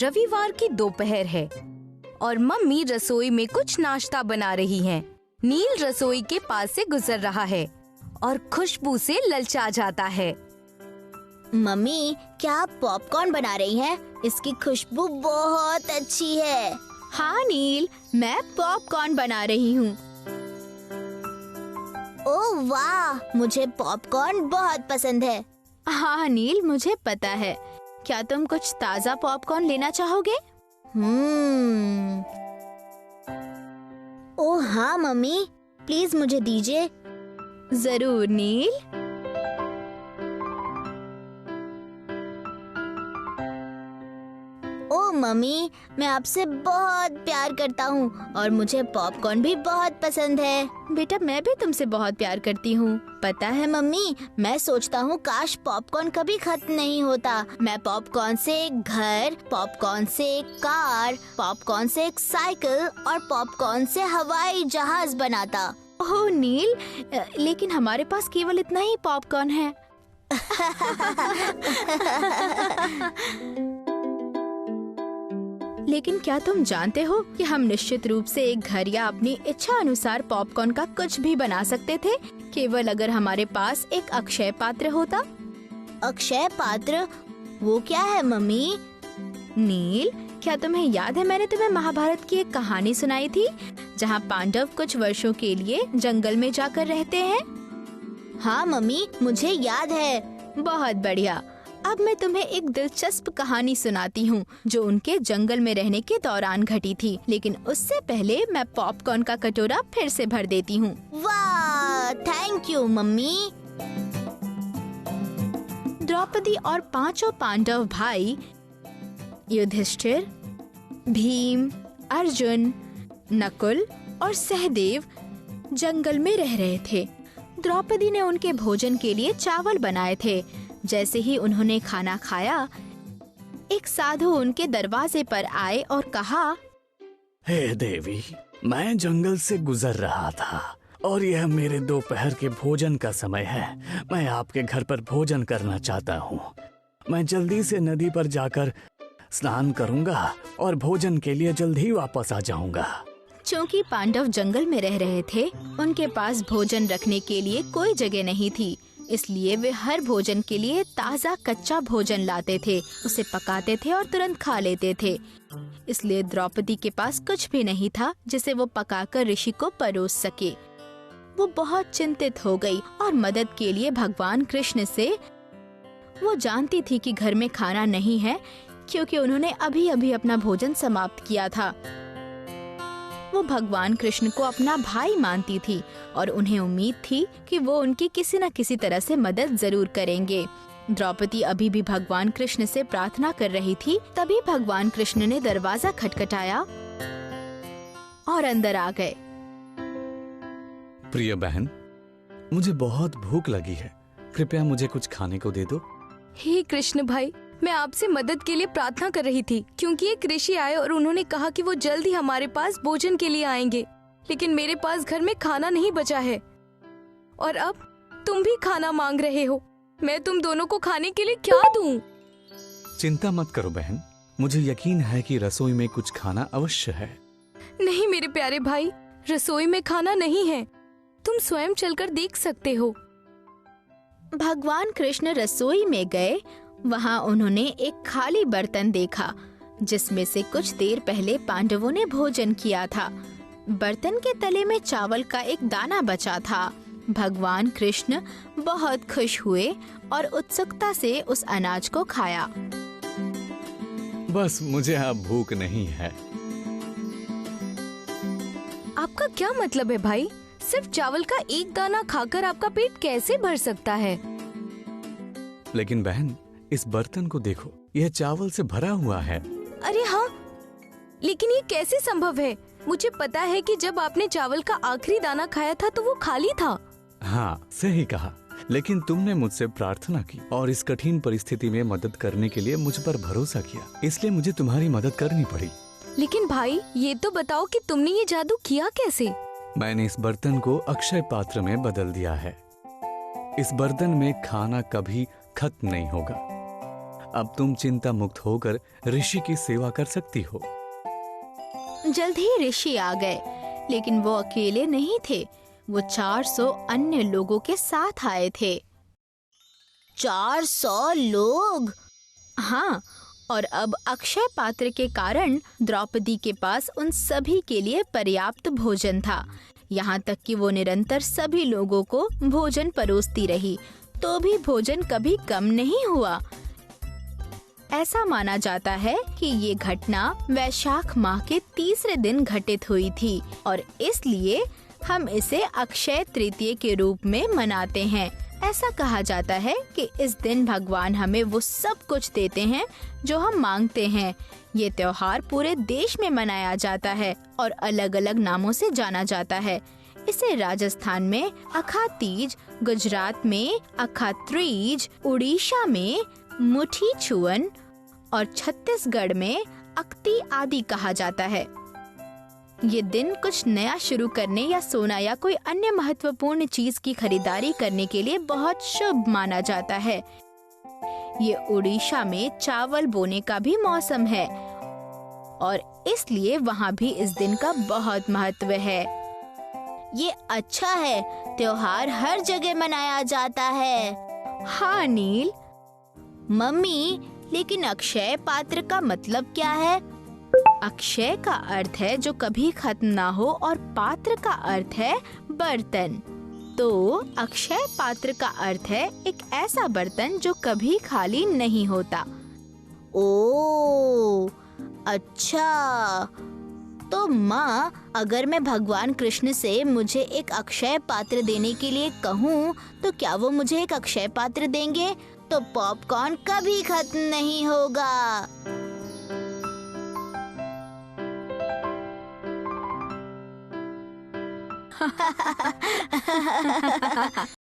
रविवार की दोपहर है और मम्मी रसोई में कुछ नाश्ता बना रही हैं। नील रसोई के पास से गुजर रहा है और खुशबू से ललचा जाता है। मम्मी, क्या आप पॉपकॉर्न बना रही हैं? इसकी खुशबू बहुत अच्छी है। हाँ नील, मैं पॉपकॉर्न बना रही हूँ। ओह वाह, मुझे पॉपकॉर्न बहुत पसंद है। हाँ नील, मुझे पता है। क्या तुम कुछ ताज़ा पॉपकॉर्न लेना चाहोगे? ओह हाँ मम्मी, प्लीज मुझे दीजिए। जरूर नील। ओह मम्मी, मैं आपसे बहुत प्यार करता हूँ और मुझे पॉपकॉर्न भी बहुत पसंद है। बेटा, मैं भी तुमसे बहुत प्यार करती हूँ। पता है मम्मी, मैं सोचता हूँ काश पॉपकॉर्न कभी खत्म नहीं होता। मैं पॉपकॉर्न से एक घर, पॉपकॉर्न से एक कार, पॉपकॉर्न से एक साइकिल और पॉपकॉर्न से हवाई जहाज बनाता। ओह नील, लेकिन हमारे पास केवल इतना ही पॉपकॉर्न है। लेकिन क्या तुम जानते हो कि हम निश्चित रूप से एक घर या अपनी इच्छा अनुसार पॉपकॉर्न का कुछ भी बना सकते थे, केवल अगर हमारे पास एक अक्षय पात्र होता। अक्षय पात्र? वो क्या है मम्मी? नील, क्या तुम्हें याद है मैंने तुम्हें महाभारत की एक कहानी सुनाई थी जहाँ पांडव कुछ वर्षों के लिए जंगल में जाकर रहते हैं? हाँ मम्मी, मुझे याद है। बहुत बढ़िया। अब मैं तुम्हें एक दिलचस्प कहानी सुनाती हूँ जो उनके जंगल में रहने के दौरान घटी थी, लेकिन उससे पहले मैं पॉपकॉर्न का कटोरा फिर से भर देती हूँ। वाह, थैंक यू मम्मी। द्रौपदी और पांचों पांडव भाई युधिष्ठिर, भीम, अर्जुन, नकुल और सहदेव जंगल में रह रहे थे। द्रौपदी ने उनके भोजन के लिए चावल बनाए थे। जैसे ही उन्होंने खाना खाया, एक साधु उनके दरवाजे पर आए और कहा, हे देवी, मैं जंगल से गुजर रहा था और यह मेरे दोपहर के भोजन का समय है। मैं आपके घर पर भोजन करना चाहता हूँ। मैं जल्दी से नदी पर जाकर स्नान करूँगा और भोजन के लिए जल्द ही वापस आ जाऊँगा। चूंकि पांडव जंगल में रह रहे थे, उनके पास भोजन रखने के लिए कोई जगह नहीं थी, इसलिए वे हर भोजन के लिए ताज़ा कच्चा भोजन लाते थे, उसे पकाते थे और तुरंत खा लेते थे। इसलिए द्रौपदी के पास कुछ भी नहीं था जिसे वो पकाकर ऋषि को परोस सके। वो बहुत चिंतित हो गई और मदद के लिए भगवान कृष्ण से, वो जानती थी कि घर में खाना नहीं है क्योंकि उन्होंने अभी अभी अपना भोजन समाप्त किया था। वो भगवान कृष्ण को अपना भाई मानती थी और उन्हें उम्मीद थी कि वो उनकी किसी न किसी तरह से मदद जरूर करेंगे। द्रौपदी अभी भी भगवान कृष्ण से प्रार्थना कर रही थी, तभी भगवान कृष्ण ने दरवाजा खटखटाया और अंदर आ गए। प्रिय बहन, मुझे बहुत भूख लगी है, कृपया मुझे कुछ खाने को दे दो। हे कृष्ण भाई, मैं आपसे मदद के लिए प्रार्थना कर रही थी क्योंकि एक ऋषि आए और उन्होंने कहा कि वो जल्द ही हमारे पास भोजन के लिए आएंगे, लेकिन मेरे पास घर में खाना नहीं बचा है और अब तुम भी खाना मांग रहे हो। मैं तुम दोनों को खाने के लिए क्या दूं? चिंता मत करो बहन, मुझे यकीन है कि रसोई में कुछ खाना अवश्य है। नहीं मेरे प्यारे भाई, रसोई में खाना नहीं है, तुम स्वयं चलकर देख सकते हो। भगवान कृष्ण रसोई में गए। वहाँ उन्होंने एक खाली बर्तन देखा जिसमें से कुछ देर पहले पांडवों ने भोजन किया था। बर्तन के तले में चावल का एक दाना बचा था। भगवान कृष्ण बहुत खुश हुए और उत्सुकता से उस अनाज को खाया। बस मुझे अब भूख नहीं है। आपका क्या मतलब है भाई? सिर्फ चावल का एक दाना खाकर आपका पेट कैसे भर सकता है? लेकिन बहन, इस बर्तन को देखो, यह चावल से भरा हुआ है। अरे हाँ, लेकिन ये कैसे संभव है? मुझे पता है कि जब आपने चावल का आखिरी दाना खाया था तो वो खाली था। हाँ, सही कहा, लेकिन तुमने मुझसे प्रार्थना की और इस कठिन परिस्थिति में मदद करने के लिए मुझ पर भरोसा किया, इसलिए मुझे तुम्हारी मदद करनी पड़ी। लेकिन भाई, ये तो बताओ कि तुमने ये जादू किया कैसे? मैंने इस बर्तन को अक्षय पात्र में बदल दिया है। इस बर्तन में खाना कभी खत्म नहीं होगा। अब तुम चिंता मुक्त होकर ऋषि की सेवा कर सकती हो। जल्द ही ऋषि आ गए, लेकिन वो अकेले नहीं थे। वो 400 अन्य लोगों के साथ आए थे। 400 लोग? हाँ, और अब अक्षय पात्र के कारण द्रौपदी के पास उन सभी के लिए पर्याप्त भोजन था। यहाँ तक कि वो निरंतर सभी लोगों को भोजन परोसती रही, तो भी भोजन कभी कम नहीं हुआ। ऐसा माना जाता है कि ये घटना वैशाख माह के तीसरे दिन घटित हुई थी और इसलिए हम इसे अक्षय तृतीया के रूप में मनाते हैं। ऐसा कहा जाता है कि इस दिन भगवान हमें वो सब कुछ देते हैं जो हम मांगते हैं। ये त्योहार पूरे देश में मनाया जाता है और अलग अलग नामों से जाना जाता है। इसे राजस्थान में अखा तीज, गुजरात में अखा त्रीज, उड़ीसा में मुठी छुअन और छत्तीसगढ़ में अक्ति आदि कहा जाता है। ये दिन कुछ नया शुरू करने या सोना या कोई अन्य महत्वपूर्ण चीज की खरीदारी करने के लिए बहुत शुभ माना जाता है। ये उड़ीसा में चावल बोने का भी मौसम है और इसलिए वहाँ भी इस दिन का बहुत महत्व है। ये अच्छा है, त्योहार हर जगह मनाया जाता है। हाँ नील। मम्मी, लेकिन अक्षय पात्र का मतलब क्या है? अक्षय का अर्थ है जो कभी खत्म ना हो और पात्र का अर्थ है बर्तन। तो अक्षय पात्र का अर्थ है एक ऐसा बर्तन जो कभी खाली नहीं होता। ओह, अच्छा। तो माँ, अगर मैं भगवान कृष्ण से मुझे एक अक्षय पात्र देने के लिए कहूँ तो क्या वो मुझे एक अक्षय पात्र देंगे? तो पॉपकॉर्न कभी खत्म नहीं होगा।